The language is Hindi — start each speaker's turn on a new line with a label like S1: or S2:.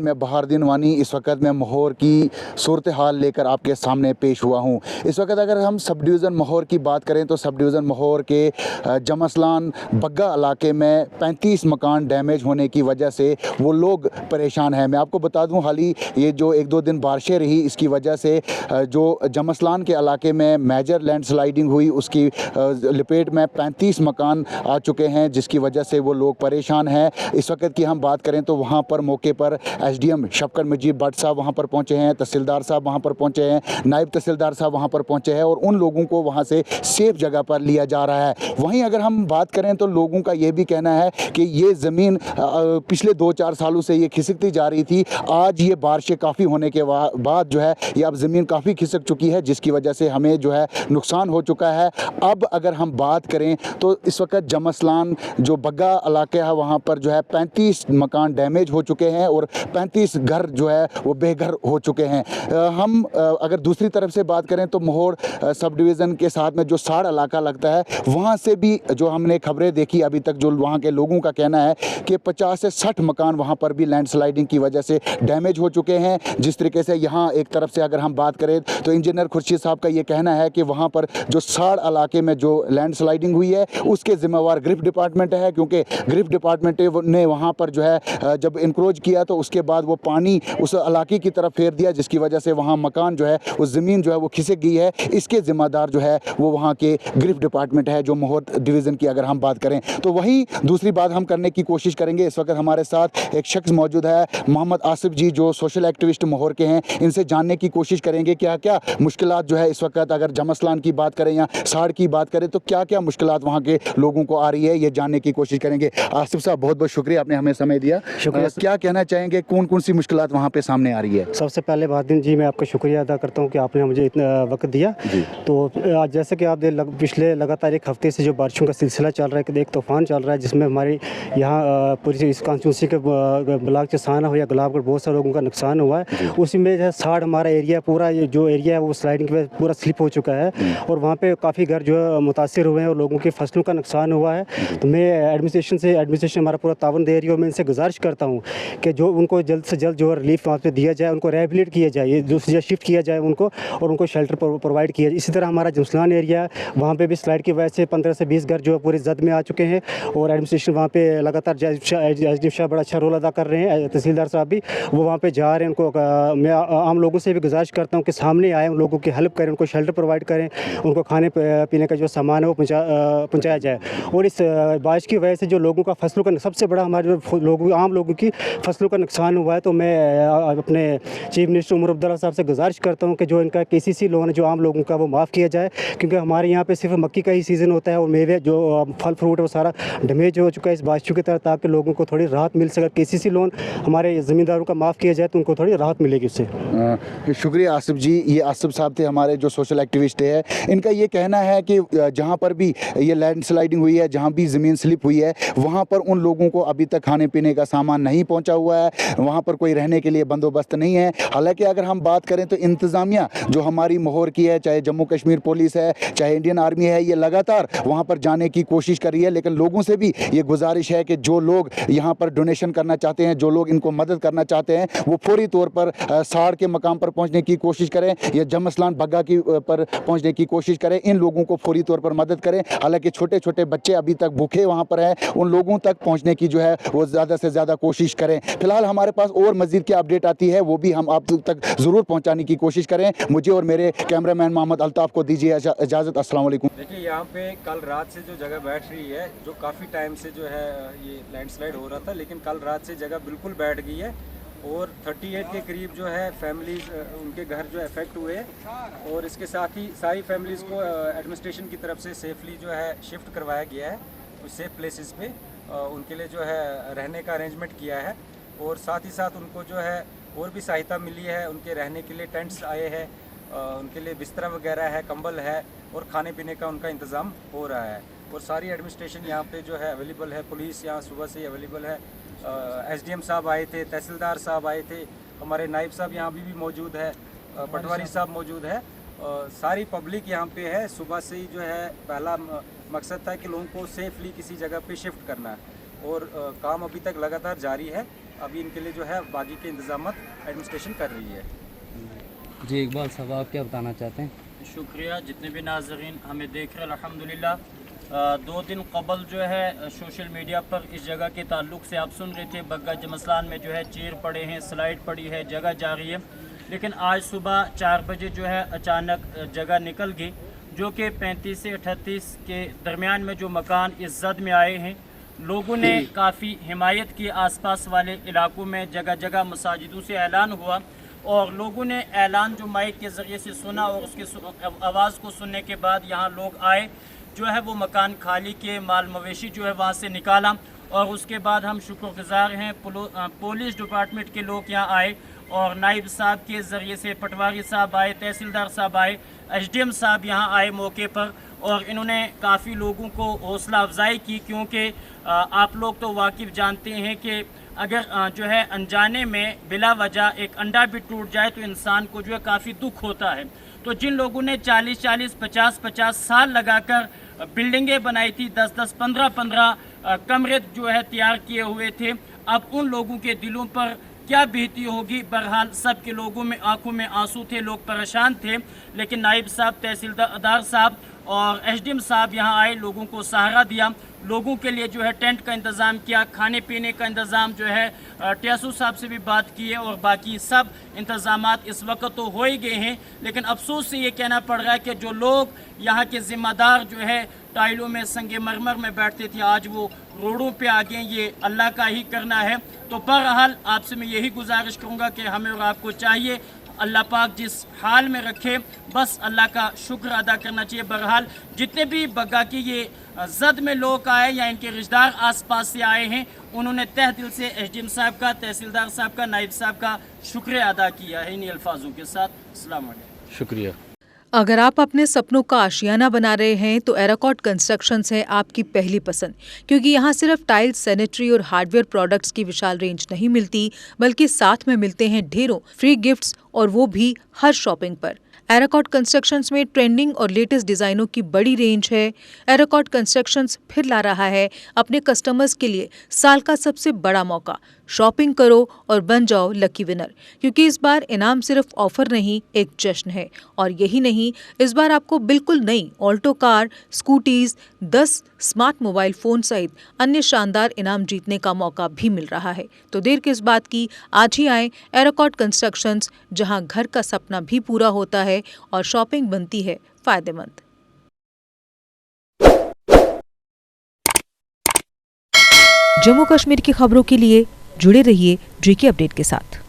S1: मैं बहारुद्दीन वानी इस वक्त मैं महौर की सूरत हाल लेकर आपके सामने पेश हुआ हूँ। इस वक्त अगर हम सब डिवीज़न महौर की बात करें तो सब डिवीज़न महौर के जमसलान बग्गा इलाके में 35 मकान डैमेज होने की वजह से वो लोग परेशान हैं। मैं आपको बता दूं, हाल ही ये जो 1-2 दिन बारिशें रही, इसकी वजह से जो जमसलान के इलाके में मेजर लैंडस्लाइडिंग हुई, उसकी लपेट में 35 मकान आ चुके हैं, जिसकी वजह से वो लोग परेशान हैं। इस वक्त की हम बात करें तो वहाँ पर मौके पर एसडीएम शफकत मुजीब भट्ट साहब वहाँ पर पहुँचे हैं, तहसीलदार साहब वहाँ पर पहुँचे हैं, नायब तहसीलदार साहब वहाँ पर पहुँचे हैं और उन लोगों को वहाँ से सेफ जगह पर लिया जा रहा है। वहीं अगर हम बात करें तो लोगों का ये भी कहना है कि ये ज़मीन पिछले 2-4 सालों से ये खिसकती जा रही थी। आज ये बारिशें काफ़ी होने के बाद जो है ये अब ज़मीन काफ़ी खिसक चुकी है, जिसकी वजह से हमें जो है नुकसान हो चुका है। अब अगर हम बात करें तो इस वक्त जमसलान जो बग्गा इलाका है वहाँ पर जो है 35 मकान डैमेज हो चुके हैं और 35 घर जो है वो बेघर हो चुके हैं। हम अगर दूसरी तरफ से बात करें तो महौर सब डिवीज़न के साथ में जो साड़ इलाका लगता है, वहाँ से भी जो हमने खबरें देखी अभी तक, जो वहाँ के लोगों का कहना है कि 50 से 60 मकान वहाँ पर भी लैंडस्लाइडिंग की वजह से डैमेज हो चुके हैं। जिस तरीके से यहाँ एक तरफ से अगर हम बात करें तो इंजीनियर खुर्शीद साहब का ये कहना है कि वहाँ पर जो साड़ इलाके में जो लैंडस्लाइडिंग हुई है उसके ज़िम्मेवार गिरफ्त डिपार्टमेंट है, क्योंकि गिरफ्त डिपार्टमेंट ने वहाँ पर जो है जब इंक्रोच किया तो उसके बाद वो पानी उस इलाके की तरफ फेर दिया, जिसकी वजह से वहाँ मकान जो है उस ज़मीन जो है वो खिसक गई है। इसके ज़िम्मेदार जो है वो वहाँ के गिरफ्त डिपार्टमेंट है, जो महौर डिवीज़न की अगर हम बात करें तो। वहीं दूसरी बात हम करने की कोशिश करेंगे। इस वक्त हमारे साथ एक शख्स मौजूद है, मोहम्मद आसिफ जी, जो सोशल एक्टिविस्ट महौर के हैं। इनसे जानने की कोशिश करेंगे क्या क्या मुश्किलात जो है इस वक्त अगर जमसलान की बात करें या साड़ की बात करें तो क्या क्या मुश्किलात वहाँ के लोगों को आ रही है, ये जानने की कोशिश करेंगे। आसिफ साहब, बहुत बहुत शुक्रिया, आपने हमें समय दिया। शुक्रिया। क्या कहना चाहेंगे, कौन कौन सी मुश्किलात वहाँ पे सामने आ रही है?
S2: सबसे पहले बहादुर जी, मैं आपका शुक्रिया अदा करता हूँ कि आपने मुझे इतना वक्त दिया। तो आज जैसे कि आप पिछले लगातार एक हफ्ते से जो बारिशों का सिलसिला चल रहा है, एक तूफान चल रहा है, जिसमें हमारे यहाँ पूरी इस कॉन्स्टिट्यूंसी के ब्लॉक चसाना हो या गुलाबगढ़ बहुत सारे लोगों का नुकसान हुआ है। उसी में जो है साड़ हमारा एरिया, पूरा ये जो एरिया है वो स्लाइडिंग की वजह से पूरा स्लिप हो चुका है और वहाँ पे काफ़ी घर जो है मुतासिर हुए हैं और लोगों की फसलों का नुकसान हुआ है। तो मैं एडमिनिस्ट्रेशन हमारा पूरा तावन दे रही है और मैं इनसे गुजारिश करता हूँ कि जो उनको जल्द से जल्द जो रिलीफ वहाँ पे दिया जाए, उनको रिहेबिलिट किया जाए, दूसरी जगह शिफ्ट किया जाए उनको, और उनको शेल्टर प्रोवाइड किया जाए। इसी तरह हमारा जमसलान एरिया, वहाँ पे भी स्लाइड की वजह से 15 से 20 घर जो है पूरे जद में आ चुके हैं और एडमिनिस्ट्रेशन वहाँ पे लगातार एसडीएम साहब बड़ा अच्छा रोल अदा कर रहे हैं, तहसीलदार साहब भी वो वहाँ पे जा रहे हैं। उनको मैं आम लोगों से भी गुजारिश करता हूँ कि सामने आए, उन लोगों की हेल्प करें, उनको शेल्टर प्रोवाइड करें, उनको खाने पीने का जो सामान है वो पहुँचाया जाए। और इस बारिश की वजह से जो लोगों का फसलों का सबसे बड़ा हमारे जो आम लोगों की फसलों का नुकसान हुआ है, तो मैं अपने चीफ मिनिस्टर उमर अब्दुल्ला साहब से गुजारिश करता हूँ कि जो इनका केसीसी लोन है जो आम लोगों का वो माफ़ किया जाए, क्योंकि हमारे यहाँ पे सिर्फ मक्की का ही सीज़न होता है और मेवे जो फल फ्रूट है वो सारा डैमेज हो चुका है इस बारिशों की तरह, ताकि लोगों को थोड़ी राहत मिल सके। केसीसी लोन हमारे ज़मींदारों का माफ़ किया जाए तो उनको थोड़ी राहत मिलेगी उससे।
S1: शुक्रिया आसिफ जी। ये आसिफ साहब थे हमारे जो सोशल एक्टिविस्ट है। इनका ये कहना है कि जहाँ पर भी ये लैंडस्लाइडिंग हुई है, जहाँ भी ज़मीन स्लिप हुई है, वहाँ पर उन लोगों को अभी तक खाने पीने का सामान नहीं पहुँचा हुआ है, वहाँ पर कोई रहने के लिए बंदोबस्त नहीं है। हालांकि अगर हम बात करें तो इंतज़ामिया जो हमारी महौर की है, चाहे जम्मू कश्मीर पुलिस है, चाहे इंडियन आर्मी है, ये लगातार वहाँ पर जाने की कोशिश कर रही है। लेकिन लोगों से भी ये गुजारिश है कि जो लोग यहाँ पर डोनेशन करना चाहते हैं, जो लोग इनको मदद करना चाहते हैं, वो फौरी तौर पर साड़ के मकाम पर पहुँचने की कोशिश करें या जमसलान बग्गा की पर पहुँचने की कोशिश करें। इन लोगों को फौरी तौर पर मदद करें। हालांकि छोटे छोटे बच्चे अभी तक भूखे वहाँ पर हैं, उन लोगों तक पहुँचने की जो है वो ज़्यादा से ज़्यादा कोशिश करें। फिलहाल हमारे पास और मज़ीद क्या अपडेट आती है वो भी हम आप तक ज़रूर पहुँचाने की कोशिश करें। मुझे और मेरे कैमरामैन मोहम्मद अल्ताफ़ को दीजिए इजाज़त। अस्सलाम वालेकुम।
S3: देखिए, यहाँ पे कल रात से जो जगह बैठ रही है, जो काफ़ी टाइम से जो है ये लैंडस्लाइड हो रहा था, लेकिन कल रात से जगह बिल्कुल बैठ गई है और 38 के करीब जो है फैमिलीज़ उनके घर जो इफेक्ट हुए और इसके साथ ही सारी फैमिलीज़ को एडमिनिस्ट्रेशन की तरफ से सेफली जो है शिफ्ट करवाया गया है कुछ सेफ प्लेसेस पे, उनके लिए जो है रहने का अरेंजमेंट किया है और साथ ही साथ उनको जो है और भी सहायता मिली है। उनके रहने के लिए टेंट्स आए हैं, उनके लिए बिस्तरा वगैरह है, कंबल है और खाने पीने का उनका इंतज़ाम हो रहा है और सारी एडमिनिस्ट्रेशन यहाँ पे जो है अवेलेबल है। पुलिस यहाँ सुबह से ही अवेलेबल है। एसडीएम साहब आए थे, तहसीलदार साहब आए थे, हमारे नायब साहब यहाँ भी मौजूद है, पटवारी साहब मौजूद है, सारी पब्लिक यहाँ पे है। सुबह से ही जो है पहला मकसद था कि लोगों को सेफली किसी जगह पे शिफ्ट करना है और काम अभी तक लगातार जारी है। अभी इनके लिए जो है बाकी के इंतजाम एडमिनिस्ट्रेशन कर रही है।
S4: जी इकबाल साहब, आप क्या बताना चाहते हैं?
S5: शुक्रिया। जितने भी नाज़रीन हमें देख रहे हैं, अल्हम्दुलिल्लाह 2 दिन कबल जो है सोशल मीडिया पर इस जगह के ताल्लुक़ से आप सुन रहे थे, बग्गा जमसलान में जो है चीर पड़े हैं, स्लाइड पड़ी है, जगह जा रही है। लेकिन आज सुबह 4 बजे जो है अचानक जगह निकल गई, जो कि 35 से 38 के दरमियान में जो मकान इस जद में आए हैं। लोगों ने काफ़ी हिमायत की, आसपास वाले इलाकों में जगह जगह मसाजिदों से ऐलान हुआ और लोगों ने ऐलान जो माइक के ज़रिए से सुना और उसके आवाज़ को सुनने के बाद यहाँ लोग आए, जो है वो मकान खाली के, माल मवेशी जो है वहाँ से निकाला। और उसके बाद हम शुक्रगुजार हैं, पुलिस डिपार्टमेंट के लोग यहाँ आए और नाइब साहब के ज़रिए से पटवारी साहब आए, तहसीलदार साहब आए, एसडीएम साहब यहाँ आए मौके पर और इन्होंने काफ़ी लोगों को हौसला अफजाई की। क्योंकि आप लोग तो वाकिफ़ जानते हैं कि अगर जो है अनजाने में बिला वजह एक अंडा भी टूट जाए तो इंसान को जो है काफ़ी दुख होता है। तो जिन लोगों ने 40-40, 50-50 साल लगाकर बिल्डिंगें बनाई थी, 10-10, 15-15 कमरे जो है तैयार किए हुए थे, अब उन लोगों के दिलों पर क्या बीती होगी। बहरहाल सब के लोगों में आंखों में आंसू थे, लोग परेशान थे। लेकिन नाइब साहब, तहसीलदार साहब और एसडीएम साहब यहाँ आए, लोगों को सहारा दिया, लोगों के लिए जो है टेंट का इंतज़ाम किया, खाने पीने का इंतज़ाम जो है टियासू साहब से भी बात की है और बाकी सब इंतज़ामात इस वक्त तो हो ही गए हैं। लेकिन अफसोस से ये कहना पड़ रहा है कि जो लोग यहाँ के ज़िम्मेदार जो है टाइलों में, संगे मरमर में बैठते थे, आज वो रोडों पे आ गए। ये अल्लाह का ही करना है। तो बहरहाल आपसे मैं यही गुजारिश करूँगा कि हमें और आपको चाहिए, अल्लाह पाक जिस हाल में रखे बस अल्लाह का शुक्र अदा करना चाहिए। बहरहाल जितने भी बग्गा की ये जद में लोग आए या इनके रिश्तेदार आसपास से आए हैं, उन्होंने तह दिल से एसडीएम साहब का, तहसीलदार साहब का, नाइब साहब का शुक्रिया अदा किया है इन्हीं अल्फाजों के साथ। अस्सलाम वालेकुम।
S4: शुक्रिया।
S6: अगर आप अपने सपनों का आशियाना बना रहे हैं तो एराकॉट कंस्ट्रक्शंस है आपकी पहली पसंद, क्योंकि यहाँ सिर्फ टाइल्स, सैनिटरी और हार्डवेयर प्रोडक्ट्स की विशाल रेंज नहीं मिलती, बल्कि साथ में मिलते हैं ढेरों फ्री गिफ्ट्स, और वो भी हर शॉपिंग पर। एराकॉट कंस्ट्रक्शंस में ट्रेंडिंग और लेटेस्ट डिजाइनों की बड़ी रेंज है। एराकॉट कंस्ट्रक्शंस फिर ला रहा है अपने कस्टमर्स के लिए साल का सबसे बड़ा मौका। शॉपिंग करो और बन जाओ लकी विनर, क्योंकि इस बार इनाम सिर्फ ऑफर नहीं, एक जश्न है। और यही नहीं, इस बार आपको बिल्कुल नई Alto car, scooties, 10 smart mobile phone सहित अन्य शानदार इनाम जीतने का मौका भी मिल रहा है। तो देर किस बात की, आज ही आए एराकॉट कंस्ट्रक्शंस, जहां घर का सपना भी पूरा होता है और शॉपिंग बनती है फायदेमंद। जम्मू कश्मीर की खबरों के लिए जुड़े रहिए GK अपडेट के साथ।